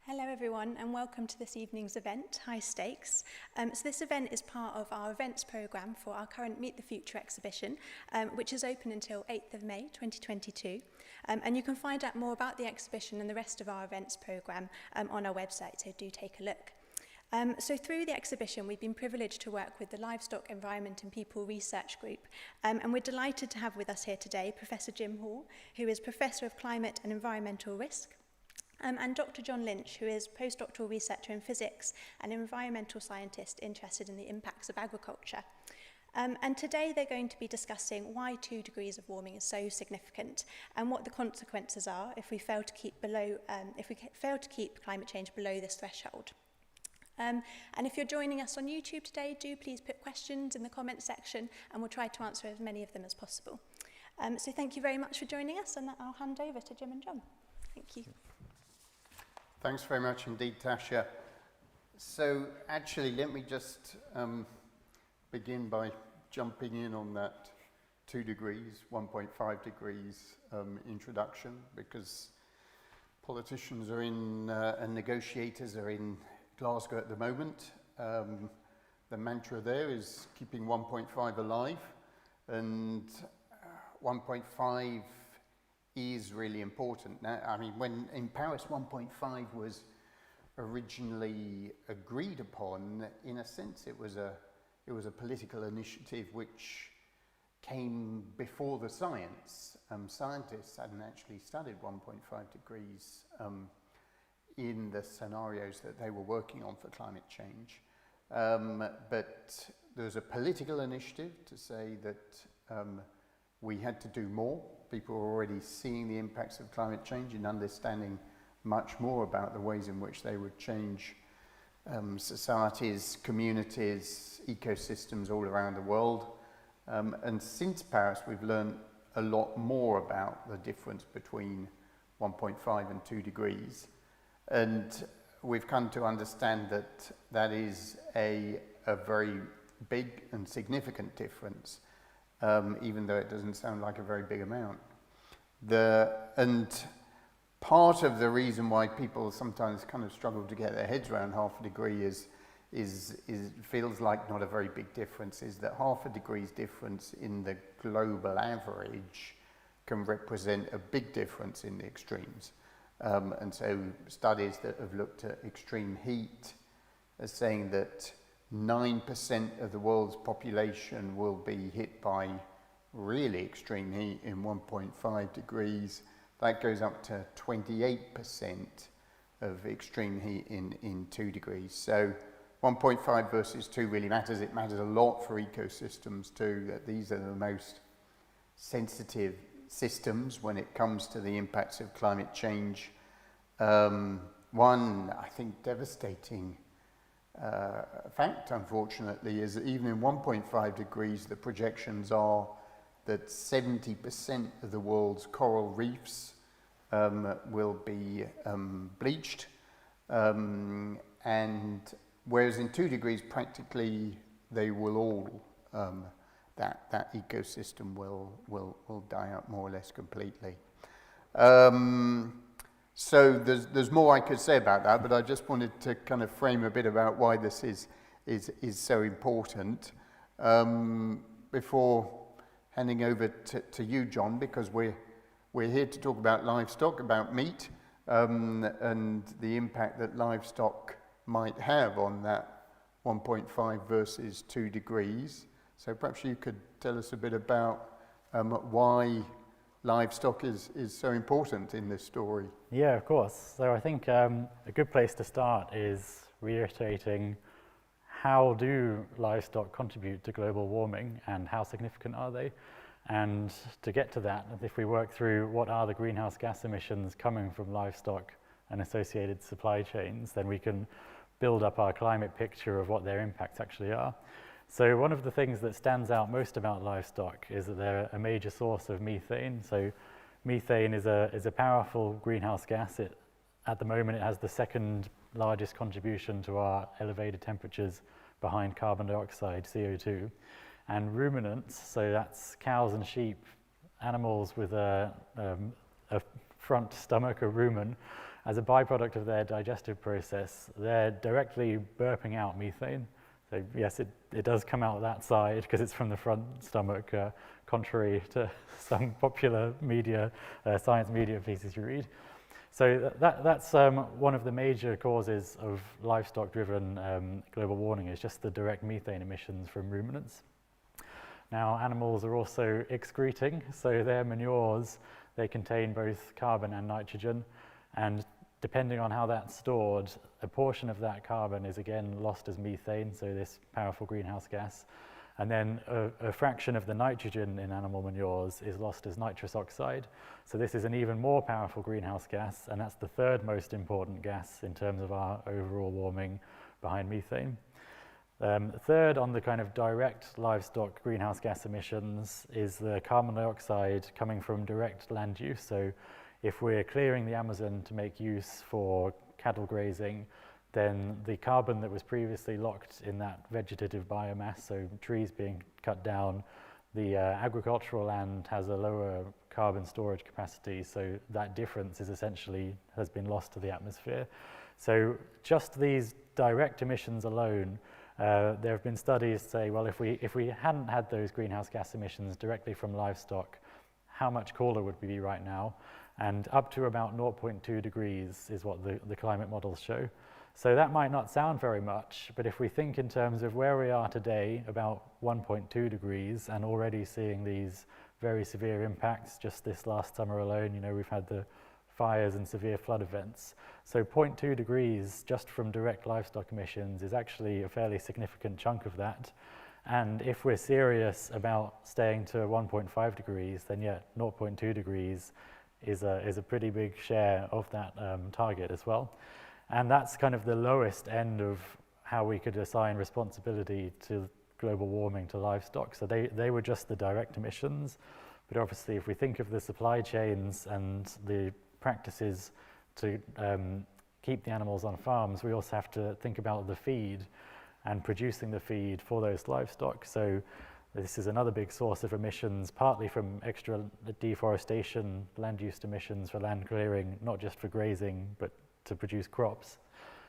Hello everyone and welcome to this evening's event, High Stakes. So this event is part of our events programme for our current Meet the Future exhibition, which is open until 8th of May 2022. And you can find out more about the exhibition and the rest of our events programme on our website, so do take a look. So through the exhibition, we've been privileged to work with the Livestock, Environment and People Research Group, and we're delighted to have with us here today Professor Jim Hall, who is Professor of Climate and Environmental Risk, and Dr. John Lynch, who is postdoctoral researcher in physics and environmental scientist interested in the impacts of agriculture. And today they're going to be discussing why 2 degrees of warming is so significant and what the consequences are if we fail to keep climate change below this threshold. And if you're joining us on YouTube today, do please put questions in the comments section and we'll try to answer as many of them as possible. So thank you very much for joining us, and I'll hand over to Jim and John. Thank you. Thanks very much indeed, Tasha. So actually, let me just begin by jumping in on that 2 degrees, 1.5 degrees introduction, because politicians are in and negotiators are in Glasgow at the moment. The mantra there is keeping 1.5 alive, and 1.5 is really important. Now, I mean, when in Paris 1.5 was originally agreed upon, in a sense it was a political initiative which came before the science. Scientists hadn't actually studied 1.5 degrees in the scenarios that they were working on for climate change. But there was a political initiative to say that we had to do more. People were already seeing the impacts of climate change and understanding much more about the ways in which they would change societies, communities, ecosystems all around the world. And since Paris, we've learned a lot more about the difference between 1.5 and 2 degrees. And we've come to understand that that is a very big and significant difference. Even though it doesn't sound like a very big amount. And part of the reason why people sometimes kind of struggle to get their heads around half a degree is feels like not a very big difference, is that half a degree's difference in the global average can represent a big difference in the extremes. And so studies that have looked at extreme heat are saying that 9% of the world's population will be hit by really extreme heat in 1.5 degrees. That goes up to 28% of extreme heat in 2 degrees. So 1.5 versus 2 really matters. It matters a lot for ecosystems too, that these are the most sensitive systems when it comes to the impacts of climate change. One, I think, devastating fact, unfortunately, is that even in 1.5 degrees, the projections are that 70% of the world's coral reefs will be bleached, and whereas in 2 degrees, practically they will all, that ecosystem will die out more or less completely. So there's more I could say about that, but I just wanted to kind of frame a bit about why this is so important. Before handing over to you, John, because we're here to talk about livestock, about meat, and the impact that livestock might have on that 1.5 versus 2 degrees. So perhaps you could tell us a bit about why livestock is so important in this story. Yeah, of course. So I think a good place to start is reiterating how do livestock contribute to global warming and how significant are they? And to get to that, if we work through what are the greenhouse gas emissions coming from livestock and associated supply chains, then we can build up our climate picture of what their impacts actually are. So one of the things that stands out most about livestock is that they're a major source of methane. So methane is a powerful greenhouse gas. At the moment, it has the second largest contribution to our elevated temperatures behind carbon dioxide, CO2. And ruminants, so that's cows and sheep, animals with a front stomach, a rumen, as a byproduct of their digestive process, they're directly burping out methane. So yes, it does come out that side because it's from the front stomach, contrary to some popular media, science media pieces you read. So that's one of the major causes of livestock-driven global warming, is just the direct methane emissions from ruminants. Now, animals are also excreting, so their manures, they contain both carbon and nitrogen, and depending on how that's stored, a portion of that carbon is again lost as methane, so this powerful greenhouse gas, and then a fraction of the nitrogen in animal manures is lost as nitrous oxide. So this is an even more powerful greenhouse gas, and that's the third most important gas in terms of our overall warming behind methane. Third on the kind of direct livestock greenhouse gas emissions is the carbon dioxide coming from direct land use. So if we're clearing the Amazon to make use for cattle grazing, then the carbon that was previously locked in that vegetative biomass, so trees being cut down, the agricultural land has a lower carbon storage capacity, so that difference is essentially has been lost to the atmosphere. So just these direct emissions alone, there have been studies say, well, if we hadn't had those greenhouse gas emissions directly from livestock, how much cooler would we be right now? And up to about 0.2 degrees is what the climate models show. So that might not sound very much, but if we think in terms of where we are today, about 1.2 degrees, and already seeing these very severe impacts, just this last summer alone, you know, we've had the fires and severe flood events. So 0.2 degrees just from direct livestock emissions is actually a fairly significant chunk of that. And if we're serious about staying to 1.5 degrees, then yeah, 0.2 degrees is a pretty big share of that target as well. And that's kind of the lowest end of how we could assign responsibility to global warming to livestock. So they were just the direct emissions. But obviously, if we think of the supply chains and the practices to keep the animals on farms, we also have to think about the feed and producing the feed for those livestock. So this is another big source of emissions, partly from extra deforestation, land use emissions for land clearing, not just for grazing, but to produce crops.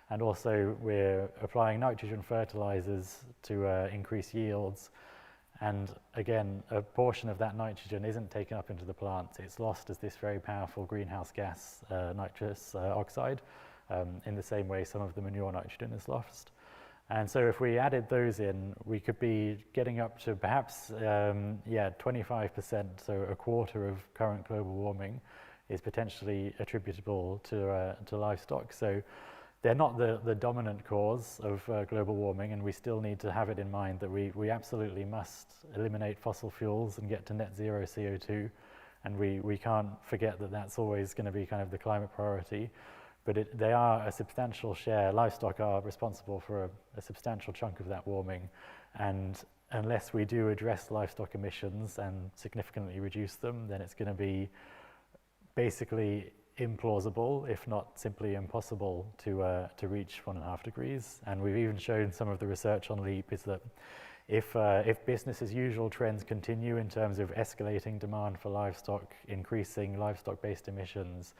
And also we're applying nitrogen fertilizers to increase yields. And again, a portion of that nitrogen isn't taken up into the plants. It's lost as this very powerful greenhouse gas, nitrous oxide, in the same way some of the manure nitrogen is lost. And so if we added those in, we could be getting up to perhaps 25%, so a quarter of current global warming is potentially attributable to livestock. So they're not the dominant cause of global warming, and we still need to have it in mind that we absolutely must eliminate fossil fuels and get to net zero CO2, and we can't forget that that's always going to be kind of the climate priority. But they are a substantial share. Livestock are responsible for a substantial chunk of that warming, and unless we do address livestock emissions and significantly reduce them, then it's going to be basically implausible, if not simply impossible, to reach 1.5 degrees. And we've even shown some of the research on LEAP is that if business as usual trends continue in terms of escalating demand for livestock, increasing livestock-based emissions,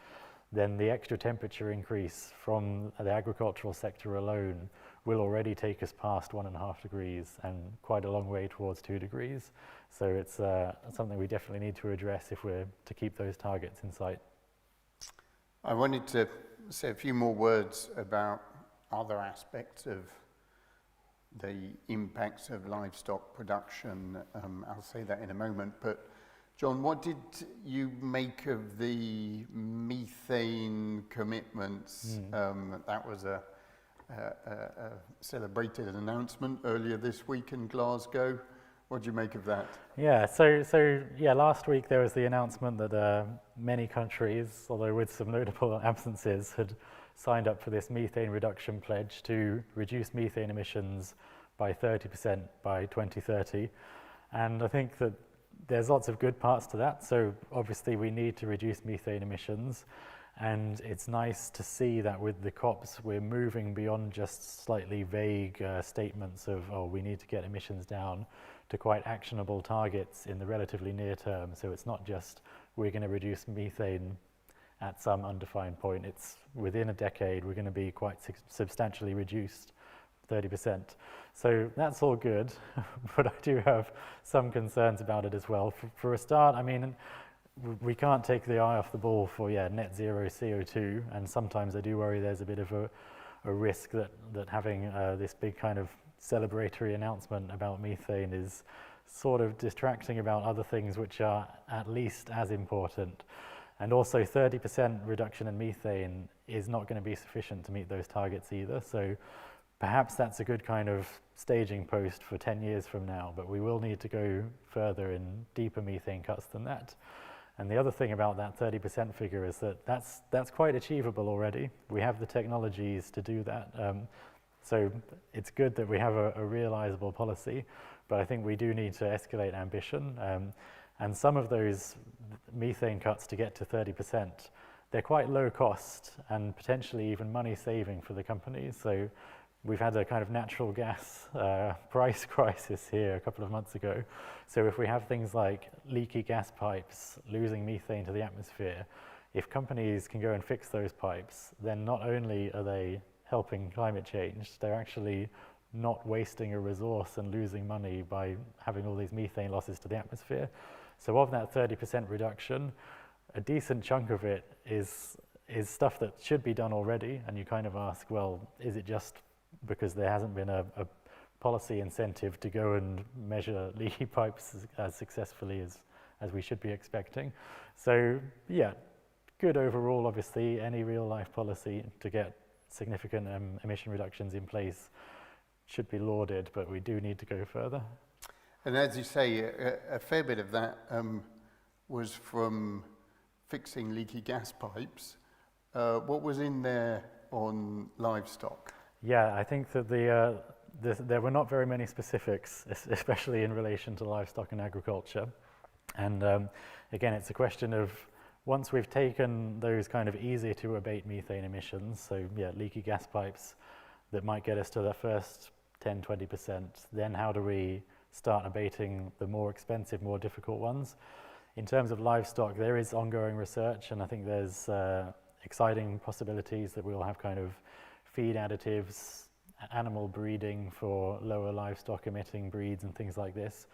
then the extra temperature increase from the agricultural sector alone will already take us past 1.5 degrees and quite a long way towards 2 degrees. So it's something we definitely need to address if we're to keep those targets in sight. I wanted to say a few more words about other aspects of the impacts of livestock production. I'll say that in a moment, but John, what did you make of the methane commitments? That was a celebrated announcement earlier this week in Glasgow. What do you make of that? Yeah, so last week there was the announcement that many countries, although with some notable absences, had signed up for this methane reduction pledge to reduce methane emissions by 30% by 2030. And I think that there's lots of good parts to that. So obviously we need to reduce methane emissions, and it's nice to see that with the COPs we're moving beyond just slightly vague statements of, oh, we need to get emissions down, to quite actionable targets in the relatively near term. So it's not just we're going to reduce methane at some undefined point. It's within a decade, we're going to be quite substantially reduced, 30%. So that's all good, but I do have some concerns about it as well. For a start, I mean, we can't take the eye off the ball for net zero CO2, and sometimes I do worry there's a bit of a risk that having this big kind of celebratory announcement about methane is sort of distracting about other things which are at least as important. And also 30% reduction in methane is not going to be sufficient to meet those targets either. So perhaps that's a good kind of staging post for 10 years from now, but we will need to go further in deeper methane cuts than that. And the other thing about that 30% figure is that that's quite achievable already. We have the technologies to do that. So it's good that we have a realizable policy, but I think we do need to escalate ambition. And some of those methane cuts to get to 30%, they're quite low cost and potentially even money saving for the companies. So we've had a kind of natural gas price crisis here a couple of months ago. So if we have things like leaky gas pipes losing methane to the atmosphere, if companies can go and fix those pipes, then not only are they helping climate change, they're actually not wasting a resource and losing money by having all these methane losses to the atmosphere. So of that 30% reduction, a decent chunk of it is stuff that should be done already, and you kind of ask, well, is it just because there hasn't been a policy incentive to go and measure leaky pipes as successfully as we should be expecting? So yeah, good overall, obviously, any real life policy to get significant emission reductions in place should be lauded, but we do need to go further. And as you say, a fair bit of that was from fixing leaky gas pipes. What was in there on livestock? Yeah, I think that there were not very many specifics, especially in relation to livestock and agriculture. And again, it's a question of once we've taken those kind of easy to abate methane emissions, so yeah, leaky gas pipes that might get us to the first 10, 20%, then how do we start abating the more expensive, more difficult ones? In terms of livestock, there is ongoing research, and I think there's exciting possibilities that we'll have kind of feed additives, animal breeding for lower livestock emitting breeds and things like this.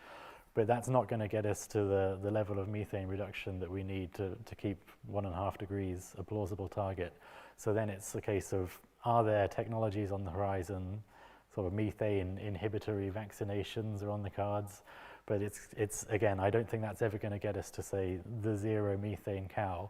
But that's not going to get us to the level of methane reduction that we need to keep 1.5 degrees a plausible target. So then it's a case of, are there technologies on the horizon, sort of methane inhibitory vaccinations are on the cards? But it's again, I don't think that's ever going to get us to, say, the zero methane cow.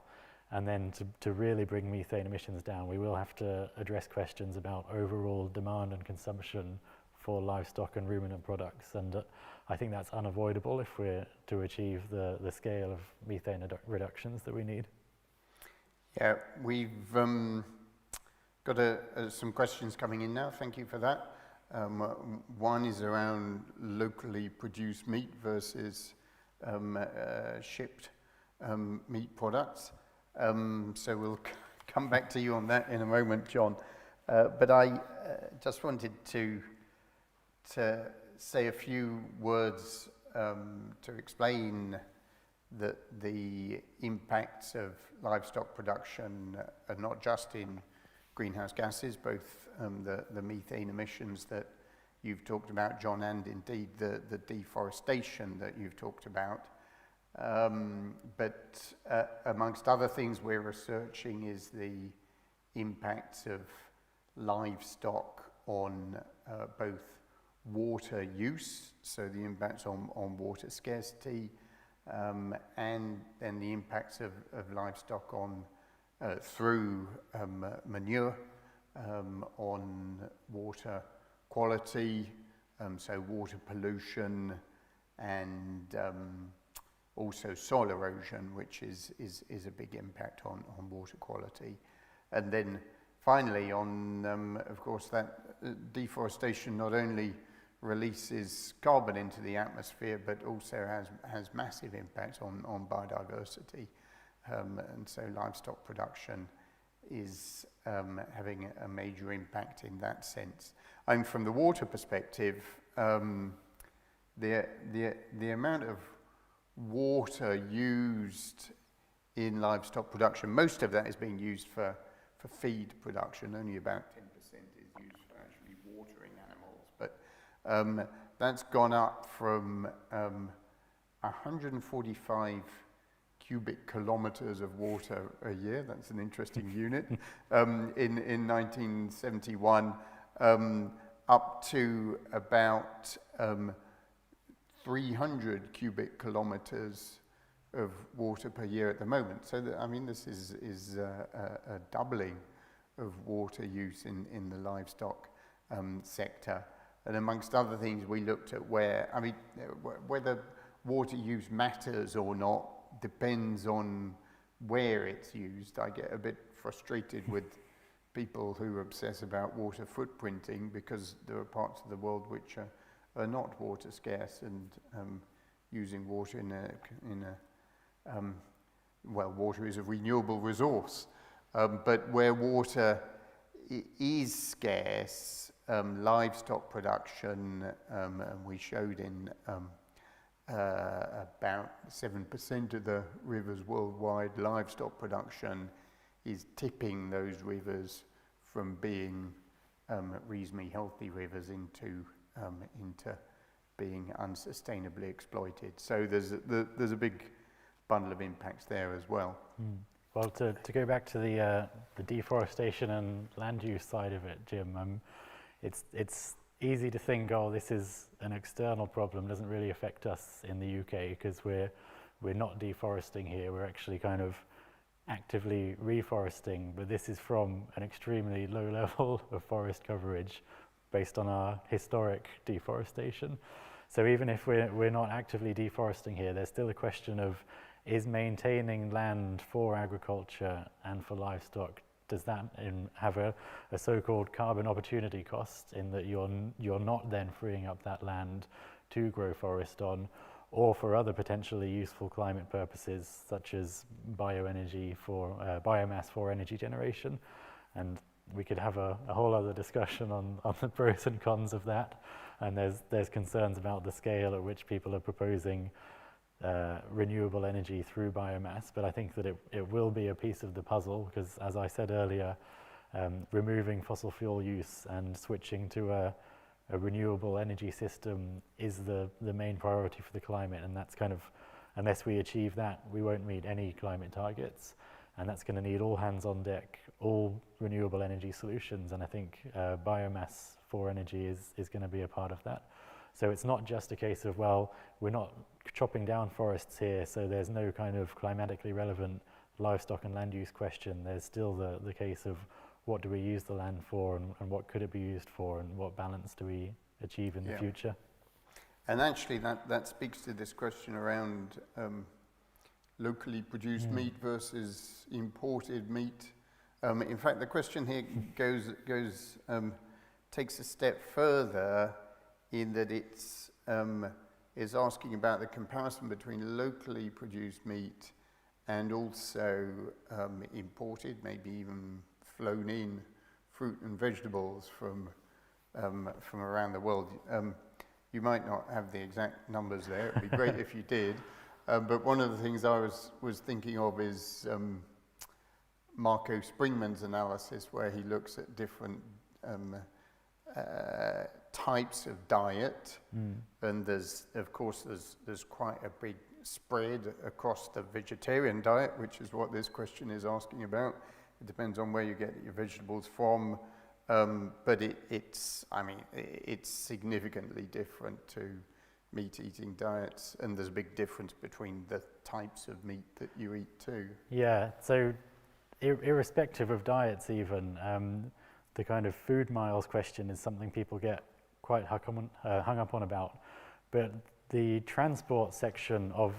And then to really bring methane emissions down, we will have to address questions about overall demand and consumption for livestock and ruminant products. And I think that's unavoidable if we're to achieve the scale of methane reductions that we need. Yeah, we've got some questions coming in now. Thank you for that. One is around locally produced meat versus shipped meat products. So we'll come back to you on that in a moment, John. But I just wanted to say a few words to explain that the impacts of livestock production are not just in greenhouse gases, both the methane emissions that you've talked about, John, and indeed the deforestation that you've talked about. But amongst other things we're researching is the impacts of livestock on both water use, so the impacts on water scarcity, and then the impacts of livestock on through manure on water quality, so water pollution, and also soil erosion, which is a big impact on water quality. And then finally on, of course, that deforestation not only releases carbon into the atmosphere, but also has massive impacts on biodiversity. And so livestock production is having a major impact in that sense. And from the water perspective, the amount of water used in livestock production. Most of that is being used for feed production. Only about 10% is used for actually watering animals. But that's gone up from 145 cubic kilometers of water a year. That's an interesting unit. In 1971, up to about 300 cubic kilometers of water per year at the moment. So, I mean, this is a doubling of water use in the livestock sector. And amongst other things, we looked at whether water use matters or not depends on where it's used. I get a bit frustrated with people who obsess about water footprinting because there are parts of the world which are not water scarce and using water water is a renewable resource. But where water is scarce, livestock production, and we showed in about 7% of the rivers worldwide, livestock production is tipping those rivers from being reasonably healthy rivers into being unsustainably exploited. So there's a big bundle of impacts there as well. Well, to go back to the deforestation and land use side of it, Jim, it's easy to think, oh, this is an external problem, doesn't really affect us in the UK because we're not deforesting here, we're actually kind of actively reforesting, but this is from an extremely low level of forest coverage based on our historic deforestation. So even if we're not actively deforesting here, there's still a question of, is maintaining land for agriculture and for livestock, does that have a so-called carbon opportunity cost in that you're not then freeing up that land to grow forest on, or for other potentially useful climate purposes such as bioenergy for biomass for energy generation? And we could have a whole other discussion on the pros and cons of that. And there's concerns about the scale at which people are proposing renewable energy through biomass, but I think that it will be a piece of the puzzle because, as I said earlier, removing fossil fuel use and switching to a renewable energy system is the main priority for the climate, and that's kind of, unless we achieve that, we won't meet any climate targets, and that's going to need all hands on deck, all renewable energy solutions, and I think biomass for energy is going to be a part of that. So it's not just a case of, well, we're not chopping down forests here, so there's no kind of climatically relevant livestock and land use question. There's still the case of what do we use the land for and what could it be used for and what balance do we achieve in the future. And actually that speaks to this question around locally produced meat versus imported meat. In fact, the question here takes a step further in that it's is asking about the comparison between locally produced meat and also imported, maybe even flown in fruit and vegetables from around the world. You might not have the exact numbers there. It'd be great if you did. But one of the things I was thinking of is Marco Springmann's analysis, where he looks at different types of diet, and there's quite a big spread across the vegetarian diet, which is what this question is asking about. It depends on where you get your vegetables from, but it's significantly different to meat-eating diets, and there's a big difference between the types of meat that you eat too. Yeah, so irrespective of diets even, the kind of food miles question is something people get quite hung up on about. But the transport section of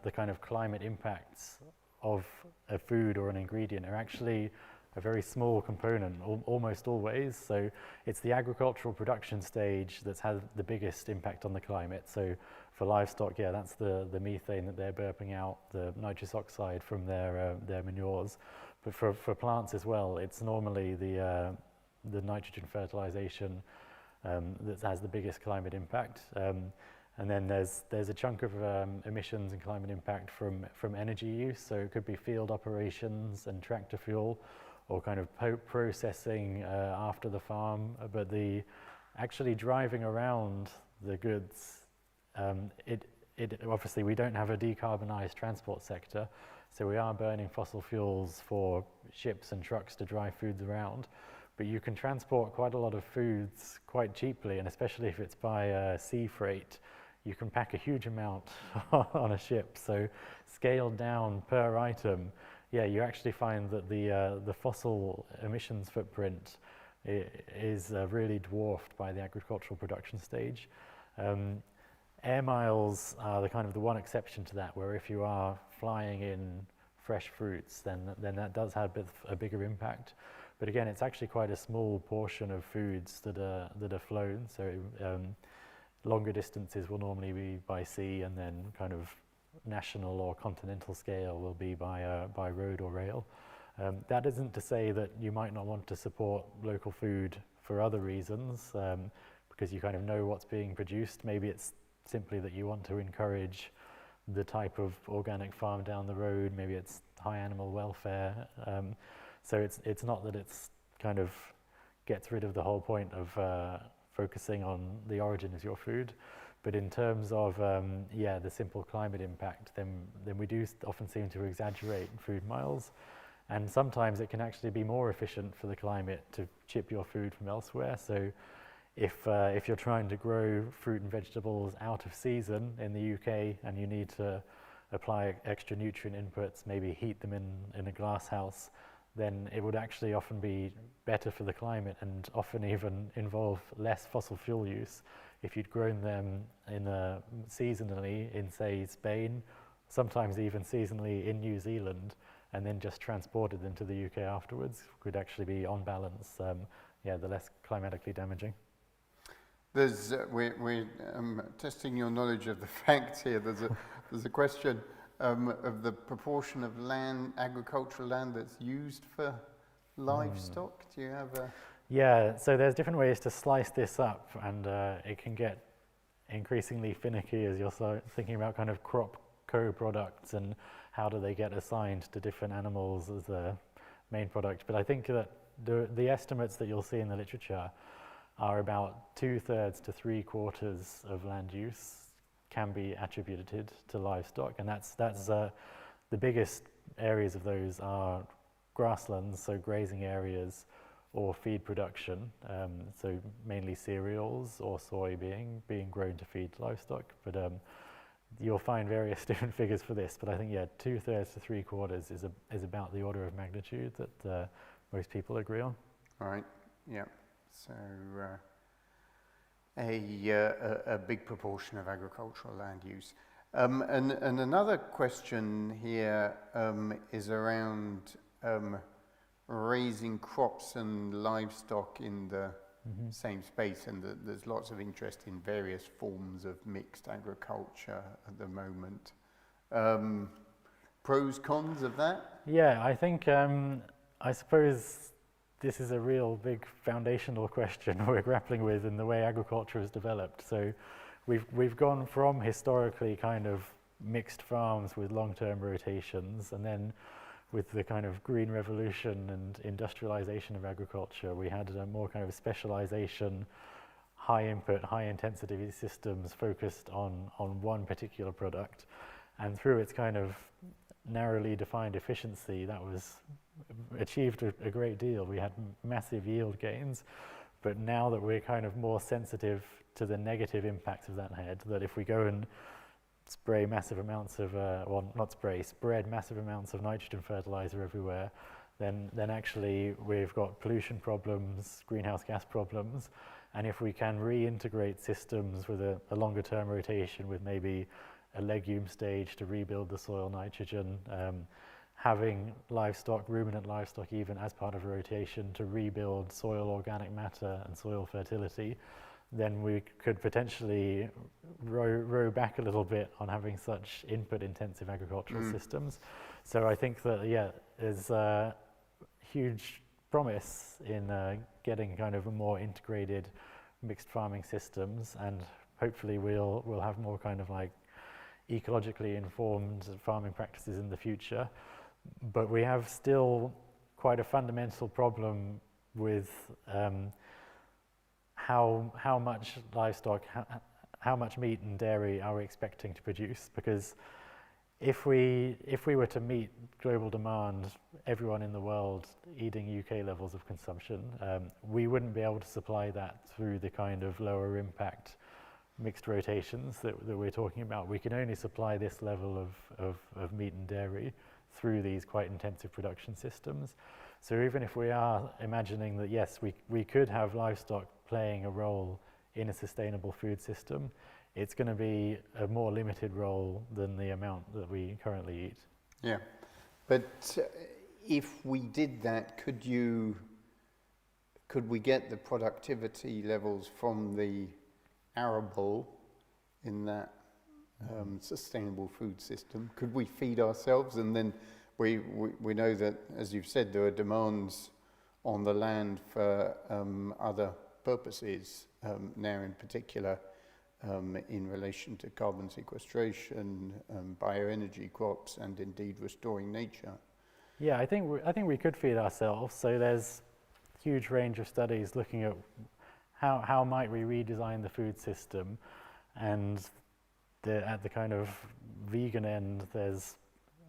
the kind of climate impacts of a food or an ingredient are actually a very small component, almost always. So it's the agricultural production stage that's had the biggest impact on the climate. So for livestock, yeah, that's the methane that they're burping out, the nitrous oxide from their manures. But for plants as well, it's normally the nitrogen fertilization that has the biggest climate impact. And then there's a chunk of emissions and climate impact from energy use. So it could be field operations and tractor fuel, or kind of processing after the farm. But the actually driving around the goods, obviously we don't have a decarbonized transport sector, so we are burning fossil fuels for ships and trucks to drive foods around. But you can transport quite a lot of foods quite cheaply, and especially if it's by sea freight, you can pack a huge amount on a ship. So scaled down per item, yeah, you actually find that the fossil emissions footprint is really dwarfed by the agricultural production stage. Air miles are the one exception to that, where if you are flying in fresh fruits, then that does have a bigger impact. But again, it's actually quite a small portion of foods that are flown. So longer distances will normally be by sea, and then kind of national or continental scale will be by road or rail. That isn't to say that you might not want to support local food for other reasons, because you kind of know what's being produced. Maybe it's simply that you want to encourage the type of organic farm down the road. Maybe it's high animal welfare. So it's not that it's kind of gets rid of the whole point of focusing on the origin of your food. But in terms of the simple climate impact, then we do often seem to exaggerate food miles. And sometimes it can actually be more efficient for the climate to ship your food from elsewhere. So if you're trying to grow fruit and vegetables out of season in the UK, and you need to apply extra nutrient inputs, maybe heat them in a glass house, then it would actually often be better for the climate, and often even involve less fossil fuel use if you'd grown them seasonally in, say, Spain, sometimes even seasonally in New Zealand, and then just transported them to the UK afterwards. Could actually be, on balance, the less climatically damaging. We're testing your knowledge of the facts here. There's a question of the proportion of land, agricultural land, that's used for livestock. Do you have a... Yeah, so there's different ways to slice this up, and it can get increasingly finicky as you're thinking about kind of crop co-products and how do they get assigned to different animals as the main product. But I think that the estimates that you'll see in the literature are about 2/3 to 3/4 of land use can be attributed to livestock, and that's the biggest areas of those are grasslands, so grazing areas, or feed production, so mainly cereals or soy being grown to feed livestock. But you'll find various different figures for this, but I think 2/3 to 3/4 is about the order of magnitude that most people agree on. All right. Yeah. So a big proportion of agricultural land use. And another question here is around raising crops and livestock in the same space, and there's lots of interest in various forms of mixed agriculture at the moment. Pros, cons of that? Yeah, I think, I suppose this is a real big foundational question we're grappling with in the way agriculture has developed. So we've gone from historically kind of mixed farms with long-term rotations, and then with the kind of green revolution and industrialization of agriculture, we had a more kind of specialization, high input, high intensity systems focused on one particular product. And through its kind of narrowly defined efficiency, that was achieved a great deal. We had massive yield gains, but now that we're kind of more sensitive to the negative impacts of that that if we go and spray massive amounts of, spread massive amounts of nitrogen fertilizer everywhere, then actually we've got pollution problems, greenhouse gas problems. And if we can reintegrate systems with a longer term rotation, with maybe a legume stage to rebuild the soil nitrogen, having livestock, ruminant livestock even as part of a rotation to rebuild soil organic matter and soil fertility, then we could potentially row back a little bit on having such input-intensive agricultural systems. So I think that, there's a huge promise in getting kind of a more integrated mixed farming systems, and hopefully we'll have more kind of like ecologically informed farming practices in the future. But we have still quite a fundamental problem with how much livestock, how much meat and dairy are we expecting to produce? Because if we were to meet global demand, everyone in the world eating UK levels of consumption, we wouldn't be able to supply that through the kind of lower impact mixed rotations that we're talking about. We can only supply this level of meat and dairy through these quite intensive production systems. So even if we are imagining that, yes, we could have livestock playing a role in a sustainable food system, it's going to be a more limited role than the amount that we currently eat. Yeah, but if we did that, could we get the productivity levels from the arable in that sustainable food system? Could we feed ourselves? And then we know that, as you've said, there are demands on the land for other purposes now, in particular in relation to carbon sequestration, bioenergy crops, and indeed restoring nature. Yeah, I think we could feed ourselves. So there's a huge range of studies looking at how might we redesign the food system, and at the kind of vegan end, there's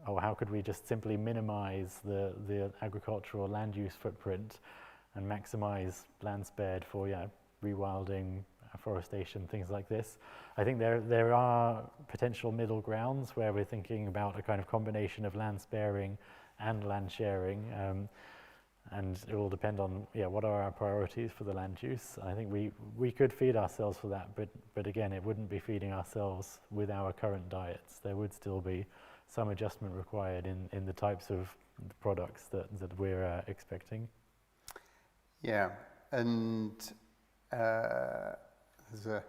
how could we just simply minimize the agricultural land use footprint and maximize land spared for rewilding, afforestation, things like this. I think there are potential middle grounds where we're thinking about a kind of combination of land sparing and land sharing, and it will depend on what are our priorities for the land use. I think we could feed ourselves for that, but again, it wouldn't be feeding ourselves with our current diets. There would still be some adjustment required in the types of products that we're expecting. Yeah, and there's a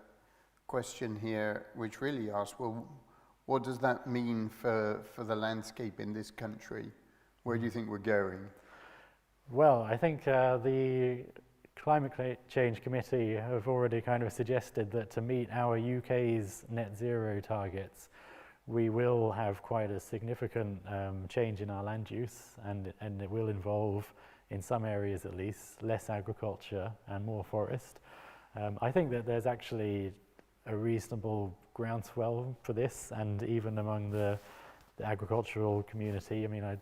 question here which really asks, well, what does that mean for the landscape in this country? Where do you think we're going? Well, I think the Climate Change Committee have already kind of suggested that to meet our UK's net zero targets, we will have quite a significant change in our land use, and it will involve, in some areas at least, less agriculture and more forest. I think that there's actually a reasonable groundswell for this, and even among the agricultural community. I mean, I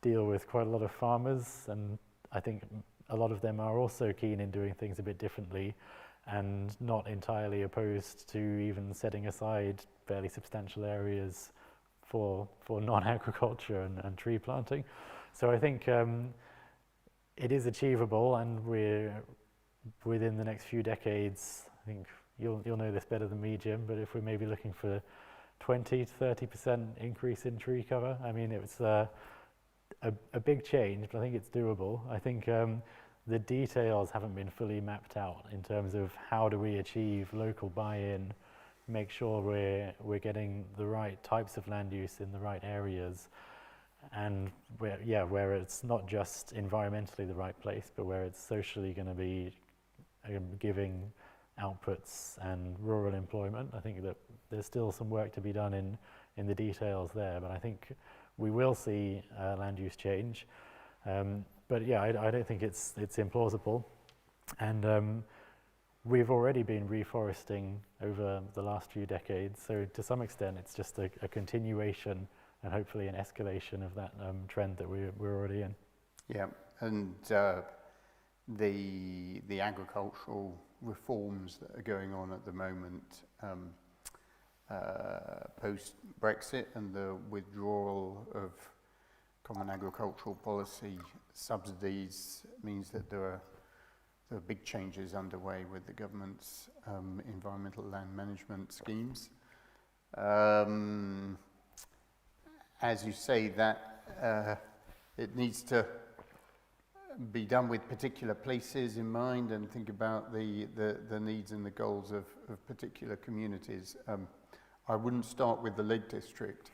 deal with quite a lot of farmers, and I think a lot of them are also keen in doing things a bit differently and not entirely opposed to even setting aside fairly substantial areas for non-agriculture and tree planting. So I think it is achievable, and we're within the next few decades. I think you'll know this better than me, Jim, but if we're maybe looking for 20 to 30% increase in tree cover, I mean, it's a big change, but I think it's doable. I think the details haven't been fully mapped out in terms of how do we achieve local buy-in, make sure we're getting the right types of land use in the right areas, and where it's not just environmentally the right place, but where it's socially going to be giving outputs and rural employment. I think that there's still some work to be done in the details there, but I think we will see land use change. But I don't think it's implausible. And we've already been reforesting over the last few decades, so to some extent it's just a continuation and hopefully an escalation of that trend that we're already in. Yeah, and the agricultural reforms that are going on at the moment, post-Brexit, and the withdrawal of common agricultural policy subsidies means that there are big changes underway with the government's environmental land management schemes. As you say, that it needs to be done with particular places in mind and think about the needs and the goals of particular communities. I wouldn't start with the Lake District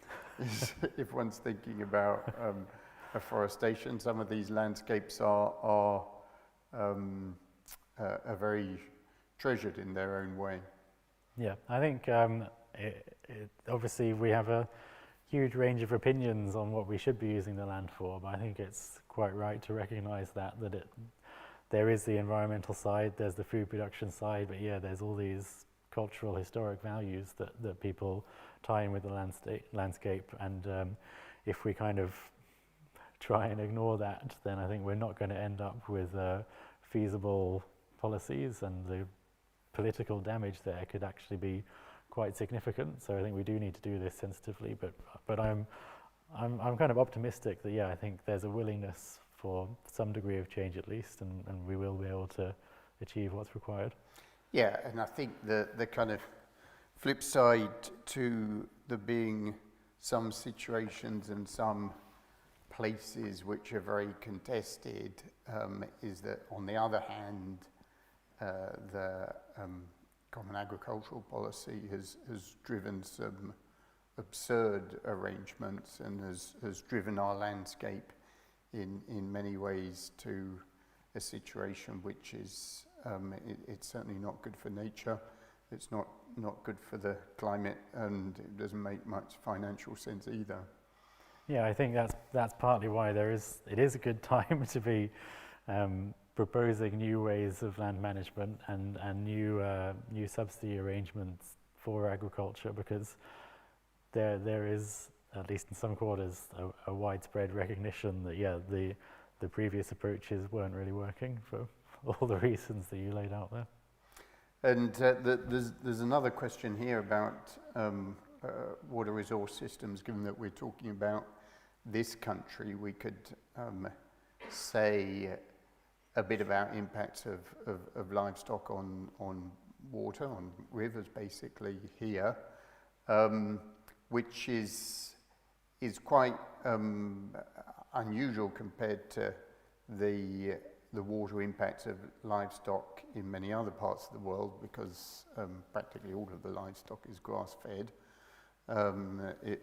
if one's thinking about afforestation. Some of these landscapes are very treasured in their own way. Yeah, I think obviously we have a huge range of opinions on what we should be using the land for, but I think it's quite right to recognise that there is the environmental side, there's the food production side, but yeah, there's all these cultural, historic values that people tie in with the landscape, and if we kind of try and ignore that, then I think we're not going to end up with feasible policies, and the political damage there could actually be quite significant. So I think we do need to do this sensitively, but I'm kind of optimistic that, yeah, I think there's a willingness for some degree of change at least, and we will be able to achieve what's required. Yeah, and I think the kind of flip side to there being some situations and some places which are very contested is that, on the other hand, the Common Agricultural Policy has driven some absurd arrangements and has driven our landscape in many ways to a situation which is it's certainly not good for nature, it's not good for the climate, and it doesn't make much financial sense either. Yeah, I think that's partly why it is a good time to be proposing new ways of land management and new subsidy arrangements for agriculture, because there is, at least in some quarters, a widespread recognition that, yeah, the previous approaches weren't really working for all the reasons that you laid out there. And there's another question here about water resource systems. Given that we're talking about this country, we could say a bit about impacts of livestock on water, on rivers basically here, which is quite unusual compared to the water impacts of livestock in many other parts of the world, because practically all of the livestock is grass-fed,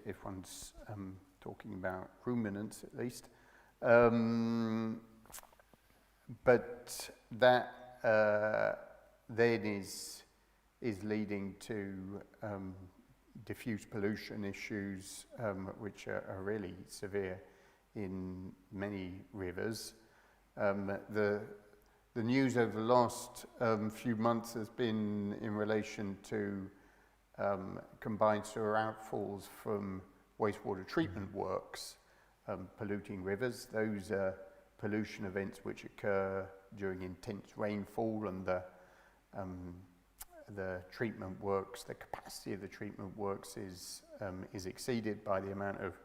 if one's talking about ruminants at least. But that then is leading to diffuse pollution issues, which are really severe in many rivers. The news over the last few months has been in relation to combined sewer outfalls from wastewater treatment works polluting rivers. Those are pollution events which occur during intense rainfall, and the treatment works, the capacity of the treatment works is exceeded by the amount of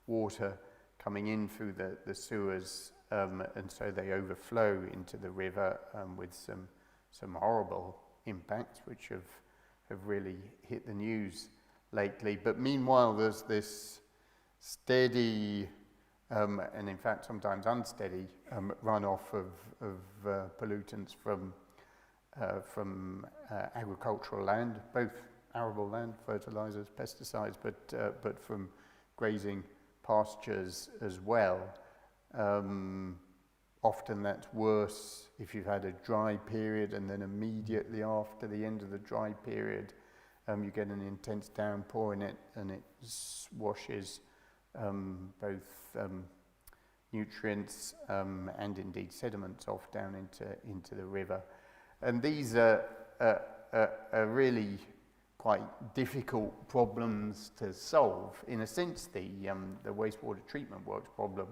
water coming in through the sewers, and so they overflow into the river with some horrible impacts which have really hit the news lately. But meanwhile, there's this steady and in fact sometimes unsteady runoff of pollutants from agricultural land, both arable land, fertilizers, pesticides, but from grazing pastures as well. Often that's worse if you've had a dry period, and then immediately after the end of the dry period you get an intense downpour in it, and it washes both nutrients and indeed sediments off down into the river. And these are really quite difficult problems to solve. In a sense, the wastewater treatment works problem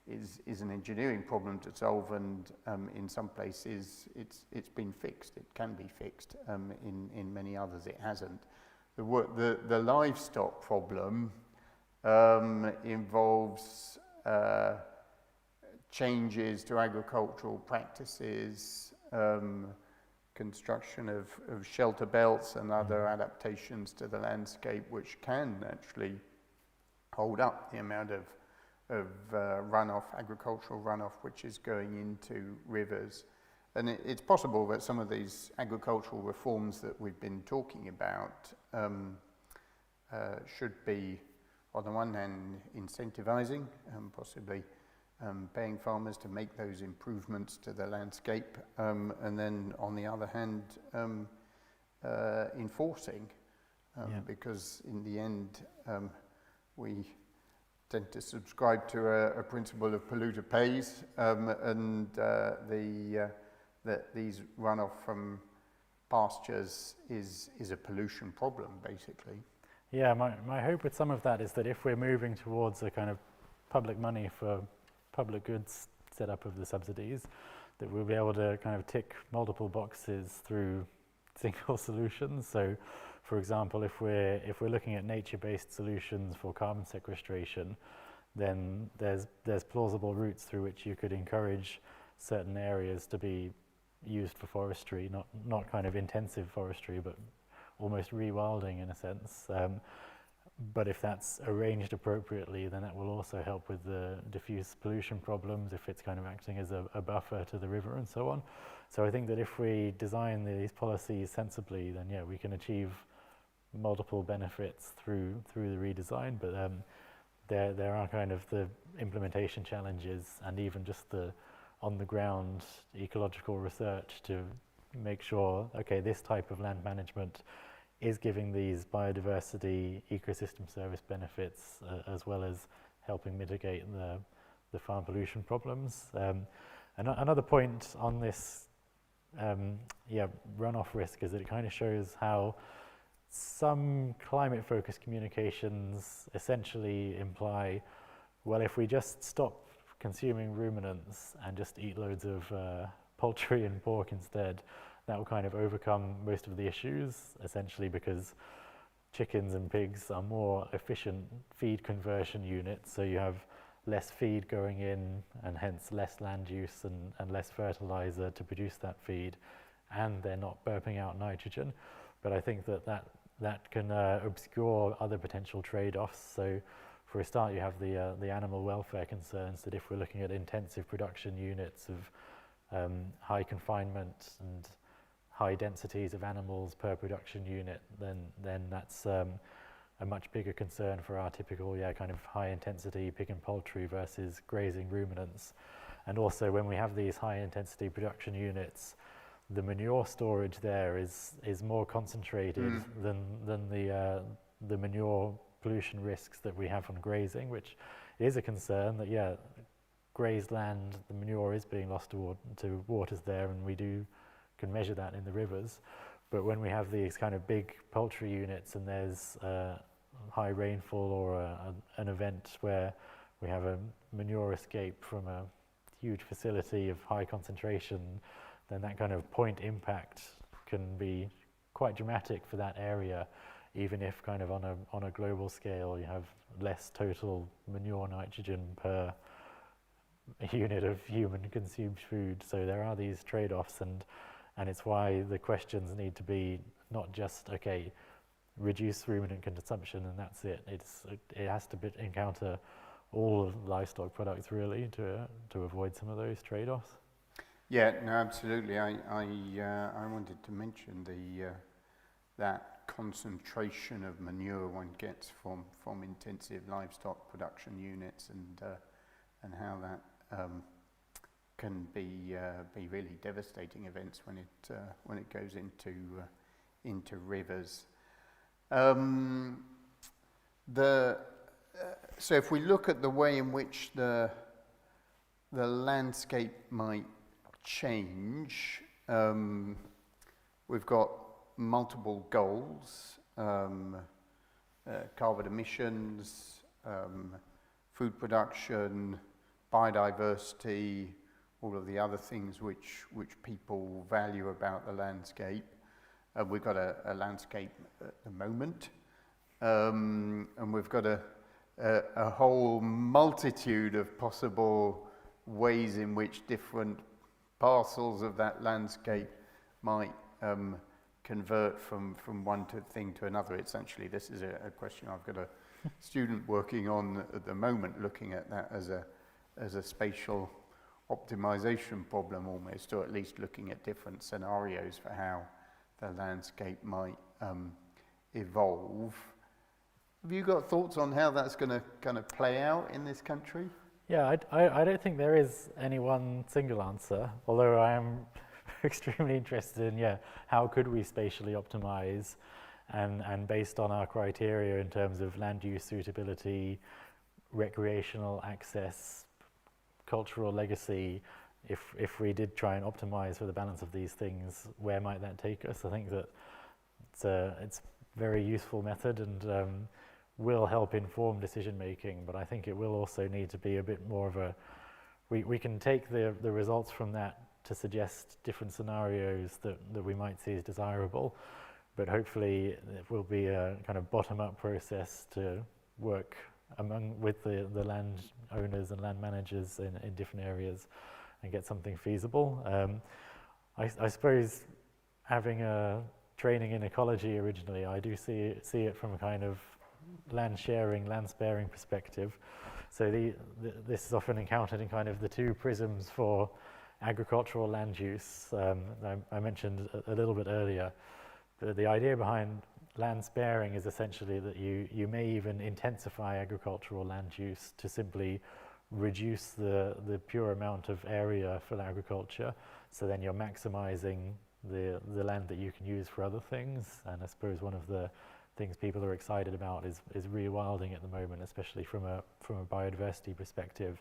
is an engineering problem to solve, and in some places it's been fixed. It can be fixed. In many others it hasn't. The livestock problem involves changes to agricultural practices, construction of shelter belts and other adaptations to the landscape, which can actually hold up the amount of runoff, agricultural runoff, which is going into rivers. And it's possible that some of these agricultural reforms that we've been talking about should be, on the one hand, incentivizing, possibly paying farmers to make those improvements to the landscape, and then on the other hand enforcing, Yeah. because in the end we tend to subscribe to a principle of polluter pays, and that these runoff from pastures is a pollution problem, basically. Yeah, my hope with some of that is that if we're moving towards a kind of public money for public goods setup of the subsidies, that we'll be able to kind of tick multiple boxes through single solutions. So, for example, if we're looking at nature-based solutions for carbon sequestration, then there's plausible routes through which you could encourage certain areas to be used for forestry, not kind of intensive forestry, but almost rewilding in a sense. But if that's arranged appropriately, then that will also help with the diffuse pollution problems if it's kind of acting as a buffer to the river and so on. So I think that if we design these policies sensibly, then yeah, we can achieve multiple benefits through the redesign. But there are kind of the implementation challenges and even just the on-the-ground ecological research to make sure, okay, this type of land management is giving these biodiversity ecosystem service benefits as well as helping mitigate the farm pollution problems. Another point on this runoff risk is that it kind of shows how some climate-focused communications essentially imply, well, if we just stop consuming ruminants and just eat loads of poultry and pork instead, that will kind of overcome most of the issues, essentially because chickens and pigs are more efficient feed conversion units, so you have less feed going in and hence less land use and less fertilizer to produce that feed, and they're not burping out nitrogen. But I think that can obscure other potential trade-offs. So for a start, you have the animal welfare concerns that if we're looking at intensive production units of high confinement and high densities of animals per production unit, then that's a much bigger concern for our typical kind of high intensity pig and poultry versus grazing ruminants. And also when we have these high intensity production units, the manure storage there is more concentrated than the manure pollution risks that we have on grazing, which is a concern that grazed land, the manure is being lost to waters there, and we can measure that in the rivers. But when we have these kind of big poultry units and there's high rainfall or an event where we have a manure escape from a huge facility of high concentration, then that kind of point impact can be quite dramatic for that area, even if kind of on a global scale you have less total manure nitrogen per unit of human consumed food. So there are these trade-offs, and it's why the questions need to be not just, okay, reduce ruminant consumption and that's it. It has to encounter all of livestock products really to avoid some of those trade-offs. Yeah, no, absolutely. I wanted to mention that concentration of manure one gets from intensive livestock production units, and how that can be really devastating events when it goes into rivers. So if we look at the way in which the landscape might change, we've got multiple goals, carbon emissions, food production, biodiversity, all of the other things which people value about the landscape. We've got a landscape at the moment, and we've got a whole multitude of possible ways in which different parcels of that landscape might convert from one thing to another. This is a question I've got a student working on at the moment, looking at that as a spatial optimization problem almost, or at least looking at different scenarios for how the landscape might evolve. Have you got thoughts on how that's going to kind of play out in this country? Yeah, I don't think there is any one single answer, although I am extremely interested in, how could we spatially optimize, and based on our criteria in terms of land use suitability, recreational access, cultural legacy, if we did try and optimize for the balance of these things, where might that take us? I think that it's a very useful method, and will help inform decision making, but I think it will also need to be a bit more of a, we can take the results from that to suggest different scenarios that we might see as desirable, but hopefully it will be a kind of bottom-up process to work with the land owners and land managers in different areas and get something feasible. I suppose having a training in ecology originally, I do see it from a kind of land sharing, land sparing perspective. So this is often encountered in kind of the two prisms for agricultural land use. I mentioned a little bit earlier, but the idea behind land sparing is essentially that you may even intensify agricultural land use to simply reduce the pure amount of area for agriculture, so then you're maximizing the land that you can use for other things. And I suppose one of the things people are excited about is rewilding at the moment, especially from a biodiversity perspective,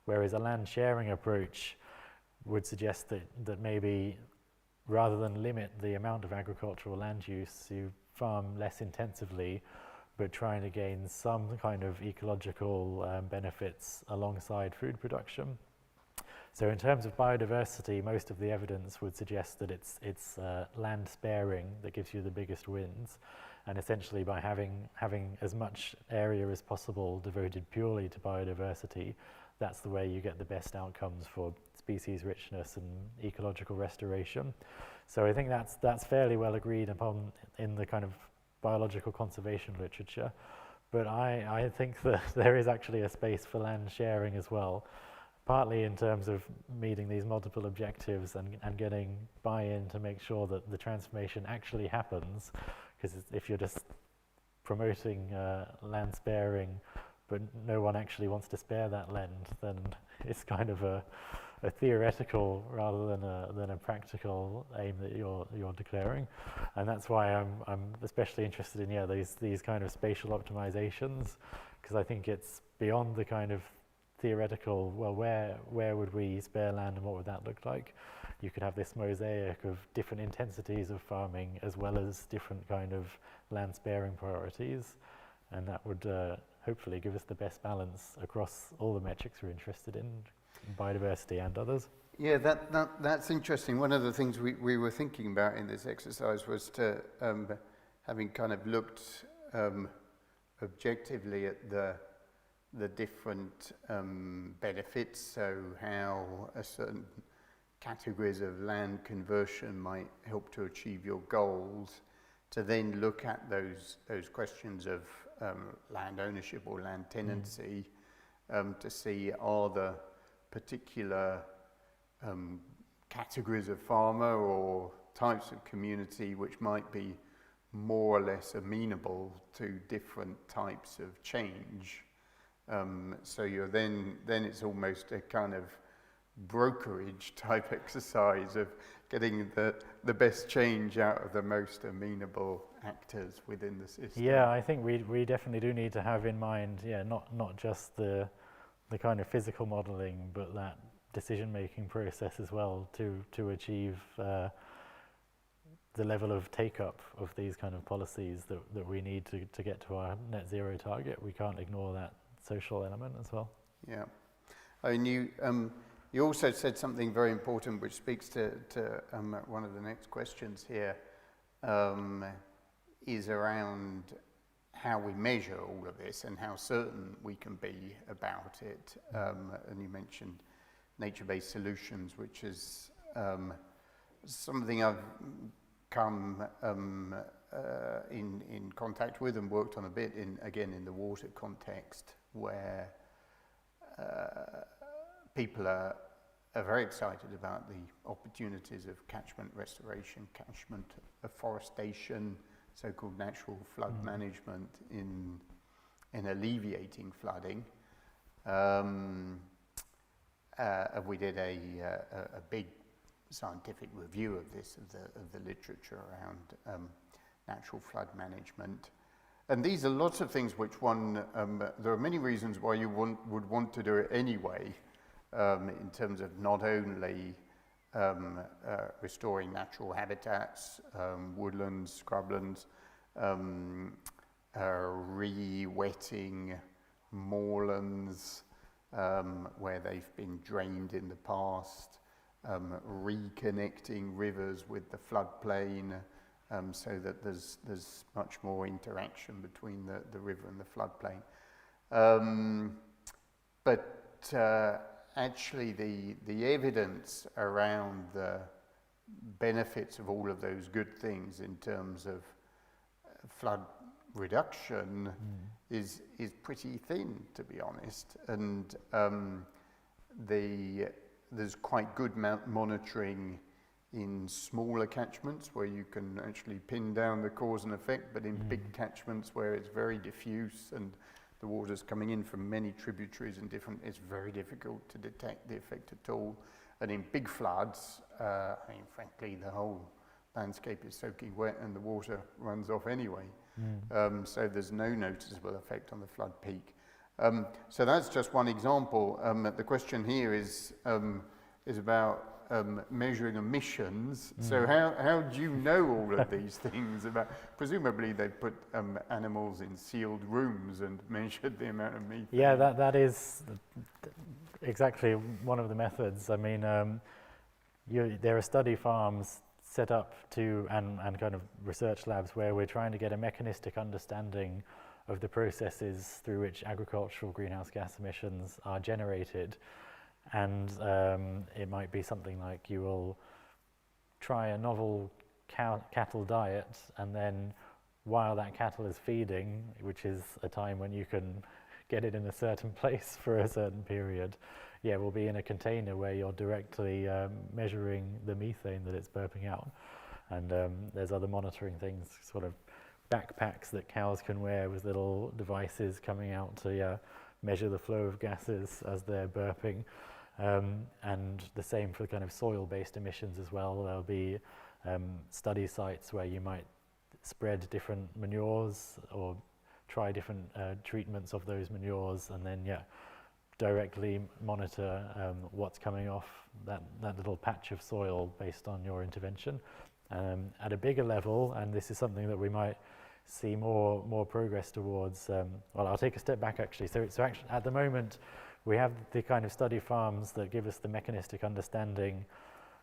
whereas a land sharing approach would suggest that maybe rather than limit the amount of agricultural land use, you farm less intensively, but trying to gain some kind of ecological benefits alongside food production. So in terms of biodiversity, most of the evidence would suggest that it's land sparing that gives you the biggest wins, and essentially by having as much area as possible devoted purely to biodiversity, that's the way you get the best outcomes for species richness and ecological restoration. So I think that's fairly well agreed upon in the kind of biological conservation literature, but I think that there is actually a space for land sharing as well, partly in terms of meeting these multiple objectives and getting buy-in to make sure that the transformation actually happens, because if you're just promoting land sparing but no one actually wants to spare that land, then it's kind of a theoretical rather than a practical aim that you're declaring, and that's why I'm especially interested in these kind of spatial optimizations, because I think it's beyond the kind of theoretical. Well, where would we spare land and what would that look like? You could have this mosaic of different intensities of farming as well as different kind of land sparing priorities, and that would hopefully give us the best balance across all the metrics we're interested in, biodiversity and others. Yeah, that's interesting. One of the things we were thinking about in this exercise was to, having kind of looked objectively at the different benefits, so how a certain categories of land conversion might help to achieve your goals, to then look at those questions of land ownership or land tenancy, to see are the particular categories of farmer or types of community which might be more or less amenable to different types of change. So you're then it's almost a kind of brokerage type exercise of getting the best change out of the most amenable actors within the system. Yeah, I think we definitely do need to have in mind, not just the kind of physical modelling, but that decision-making process as well to achieve the level of take-up of these kind of policies that we need to get to our net zero target. We can't ignore that social element as well. Yeah. I mean, you also said something very important which speaks to one of the next questions here, is around how we measure all of this and how certain we can be about it. And you mentioned nature-based solutions, which is something I've come in contact with and worked on a bit in the water context, where people are very excited about the opportunities of catchment restoration, catchment afforestation, so-called natural flood management in alleviating flooding. We did a big scientific review of this, of the literature around natural flood management. And these are lots of things which there are many reasons why you would want to do it anyway, in terms of not only restoring natural habitats, woodlands, scrublands, re-wetting moorlands where they've been drained in the past, reconnecting rivers with the floodplain, so that there's much more interaction between the river and the floodplain. But actually the evidence around the benefits of all of those good things in terms of flood reduction is pretty thin, to be honest. And there's quite good monitoring in smaller catchments where you can actually pin down the cause and effect, but in big catchments where it's very diffuse and the water's coming in from many tributaries and it's very difficult to detect the effect at all. And in big floods, I mean, frankly, the whole landscape is soaking wet and the water runs off anyway. So there's no noticeable effect on the flood peak. So that's just one example. The question here is about measuring emissions. So how do you know all of these things? Presumably they put animals in sealed rooms and measured the amount of methane. Yeah, that is exactly one of the methods. I mean, there are study farms set up and kind of research labs where we're trying to get a mechanistic understanding of the processes through which agricultural greenhouse gas emissions are generated. And it might be something like you will try a novel cattle diet, and then while that cattle is feeding, which is a time when you can get it in a certain place for a certain period, we'll be in a container where you're directly measuring the methane that it's burping out. And there's other monitoring things, sort of backpacks that cows can wear with little devices coming out to measure the flow of gases as they're burping. And the same for kind of soil-based emissions as well. There'll be study sites where you might spread different manures or try different treatments of those manures, and then directly monitor what's coming off that little patch of soil based on your intervention. At a bigger level, and this is something that we might see more progress towards. Well, I'll take a step back actually. So actually at the moment, we have the kind of study farms that give us the mechanistic understanding,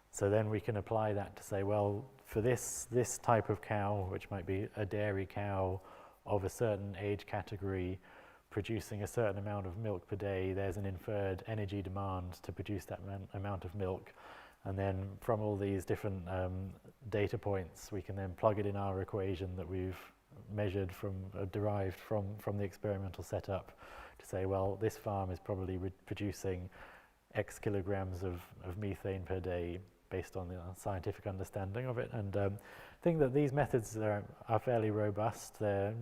so then we can apply that to say, well, for this type of cow, which might be a dairy cow of a certain age category, producing a certain amount of milk per day, there's an inferred energy demand to produce that amount of milk. And then from all these different data points, we can then plug it in our equation that we've measured derived from the experimental setup, to say, well, this farm is probably producing X kilograms of methane per day based on the scientific understanding of it. And I think that these methods are fairly robust. They're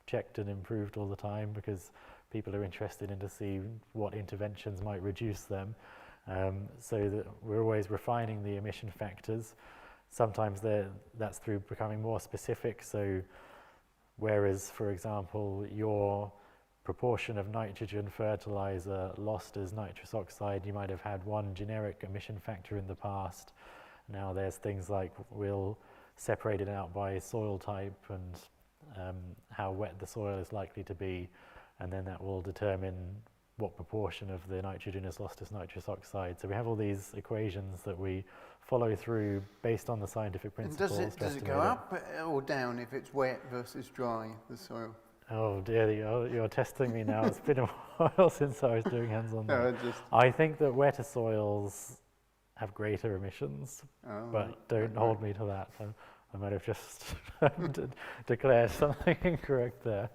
checked and improved all the time because people are interested in to see what interventions might reduce them. So that we're always refining the emission factors. Sometimes that's through becoming more specific. So whereas, for example, your proportion of nitrogen fertilizer lost as nitrous oxide, you might have had one generic emission factor in the past. Now there's things like we'll separate it out by soil type and how wet the soil is likely to be, and then that will determine what proportion of the nitrogen is lost as nitrous oxide. So we have all these equations that we follow through based on the scientific principles. And does it go up or down if it's wet versus dry, the soil? Oh dear, you're testing me now. It's been a while since I was doing hands-on. No, I think that wetter soils have greater emissions, but don't hold me to that. I might have just declared something incorrect there.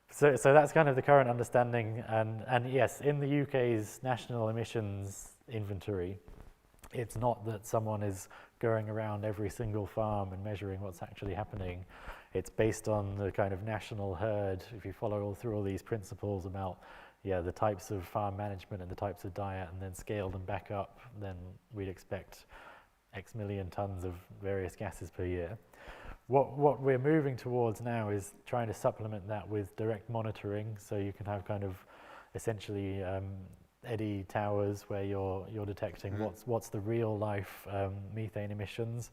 So that's kind of the current understanding, and yes, in the UK's national emissions inventory, it's not that someone is going around every single farm and measuring what's actually happening. It's based on the kind of national herd. If you follow through all these principles about the types of farm management and the types of diet, and then scale them back up, then we'd expect X million tons of various gases per year. What we're moving towards now is trying to supplement that with direct monitoring, so you can have kind of essentially eddy towers where you're detecting what's the real life methane emissions,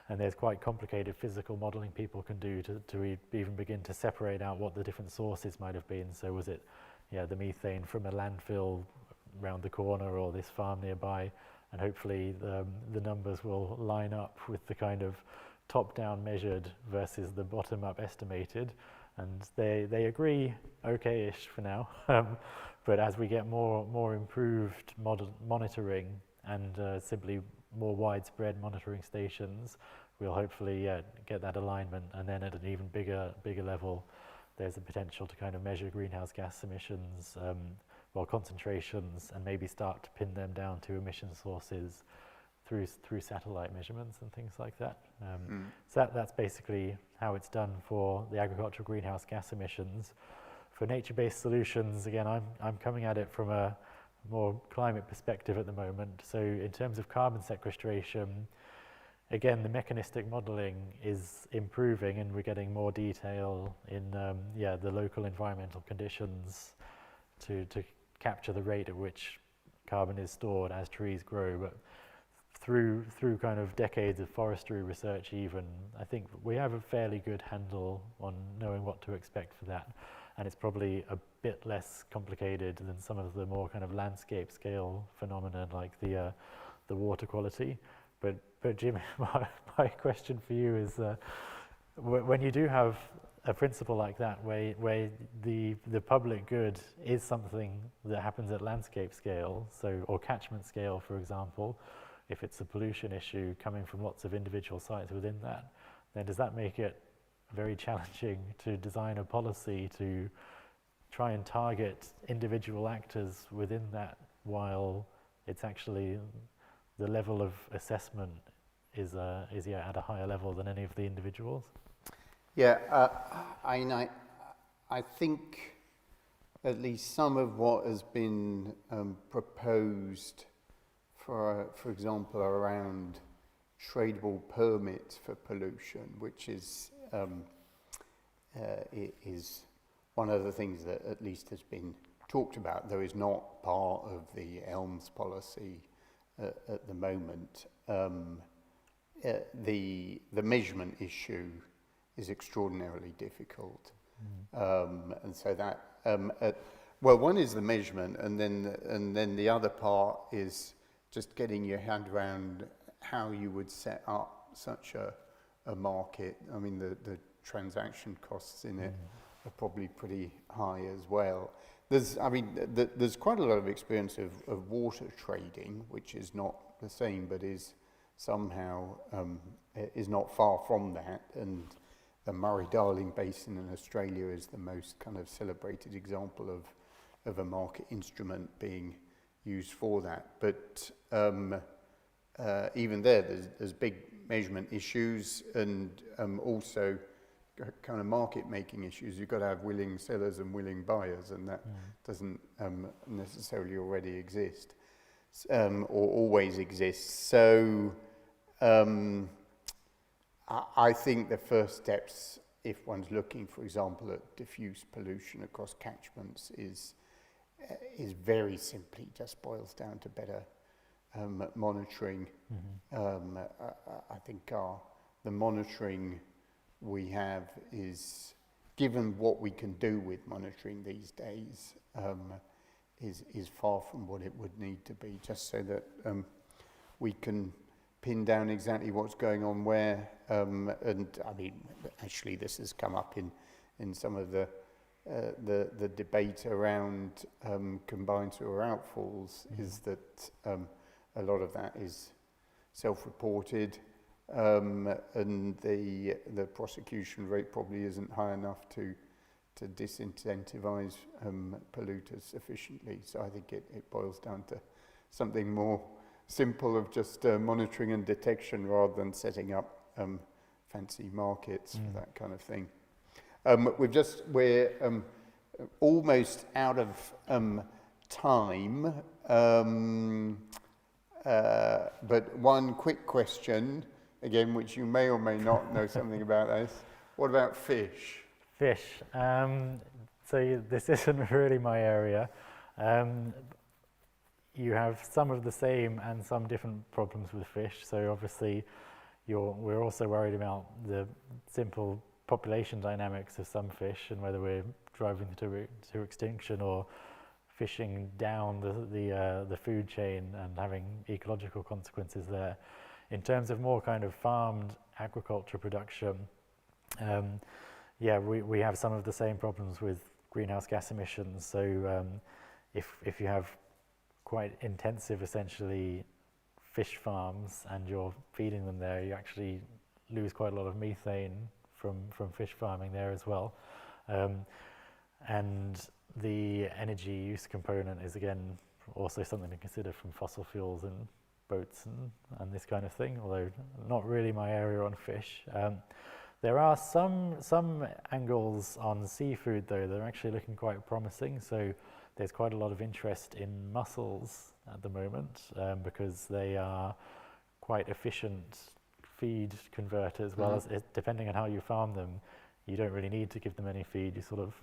and there's quite complicated physical modeling people can do to even begin to separate out what the different sources might have been. So was it the methane from a landfill around the corner or this farm nearby, and hopefully the numbers will line up with the kind of top-down measured versus the bottom-up estimated, and they agree okay-ish for now. But as we get more improved monitoring and simply more widespread monitoring stations, we'll hopefully get that alignment, and then at an even bigger level, there's a potential to kind of measure greenhouse gas emissions, concentrations, and maybe start to pin them down to emission sources through satellite measurements and things like that. So that's basically how it's done for the agricultural greenhouse gas emissions. For nature-based solutions, again, I'm coming at it from a more climate perspective at the moment. So in terms of carbon sequestration, again, the mechanistic modeling is improving, and we're getting more detail in the local environmental conditions to capture the rate at which carbon is stored as trees grow. But through kind of decades of forestry research even, I think we have a fairly good handle on knowing what to expect for that. And it's probably a bit less complicated than some of the more kind of landscape scale phenomena like the water quality. But Jim, my question for you is, when you do have a principle like that, where the public good is something that happens at landscape scale, or catchment scale, for example, if it's a pollution issue coming from lots of individual sites within that, then does that make it very challenging to design a policy to try and target individual actors within that, while it's actually the level of assessment is at a higher level than any of the individuals? Yeah, I think at least some of what has been proposed, for example, around tradable permits for pollution, which is one of the things that at least has been talked about, though is not part of the ELMS policy at the moment. The measurement issue is extraordinarily difficult, and so that one is the measurement, and then the other part is just getting your head around how you would set up such a market. I mean, the transaction costs in it are probably pretty high as well. There's quite a lot of experience of water trading, which is not the same, but is somehow is not far from that. And the Murray-Darling Basin in Australia is the most kind of celebrated example of a market instrument being used for that. But even there's big measurement issues, and also kind of market making issues. You've got to have willing sellers and willing buyers, and that doesn't necessarily already exist or always exist. So I think the first steps, if one's looking, for example, at diffuse pollution across catchments, is very simply just boils down to better monitoring. I think the monitoring we have is, given what we can do with monitoring these days, is far from what it would need to be, just so that we can pin down exactly what's going on where. And I mean, actually, this has come up in some of the debate around combined sewer outfalls, is that a lot of that is self-reported, and the prosecution rate probably isn't high enough to disincentivize polluters sufficiently. So I think it boils down to something more simple of just monitoring and detection, rather than setting up almost out of time, but one quick question, again, which you may or may not know something about this. What about fish? Fish. So this isn't really my area. You have some of the same and some different problems with fish. So obviously, we're also worried about the simple population dynamics of some fish and whether we're driving them to extinction or fishing down the food chain and having ecological consequences there. In terms of more kind of farmed agriculture production, we have some of the same problems with greenhouse gas emissions. So if you have quite intensive, essentially, fish farms and you're feeding them there, you actually lose quite a lot of methane from fish farming there as well. And the energy use component is, again, also something to consider from fossil fuels and boats and this kind of thing, although not really my area on fish. There are some angles on seafood, though, that are actually looking quite promising. So there's quite a lot of interest in mussels at the moment because they are quite efficient feed converters. Well, as depending on how you farm them, you don't really need to give them any feed. You sort of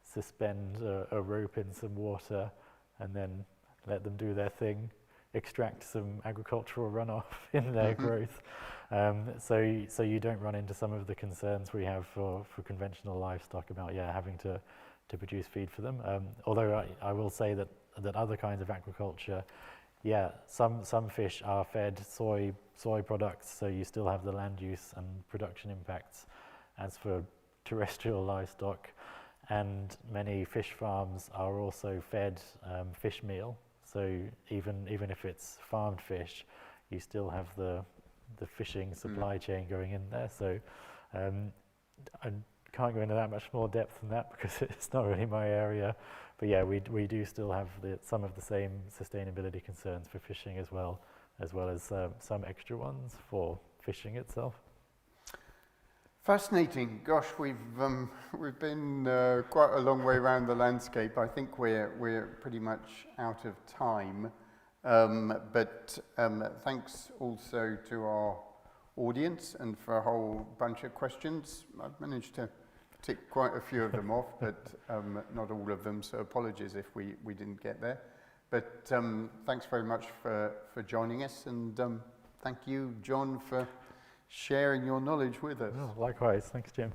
suspend a rope in some water and then let them do their thing, extract some agricultural runoff in their growth. So you don't run into some of the concerns we have for conventional livestock about having to produce feed for them. Although I will say that other kinds of agriculture, some fish are fed soy products, so you still have the land use and production impacts as for terrestrial livestock. And many fish farms are also fed fish meal. So even if it's farmed fish, you still have the fishing supply chain going in there. So I can't go into that much more depth than that because it's not really my area. But we do still have some of the same sustainability concerns for fishing as well as some extra ones for fishing itself. Fascinating. Gosh, we've been quite a long way around the landscape. I think we're pretty much out of time. But thanks also to our audience and for a whole bunch of questions. I've managed to tick quite a few of them off, but not all of them, so apologies if we didn't get there. But thanks very much for joining us, and thank you, John, for sharing your knowledge with us. Oh, likewise. Thanks, Jim.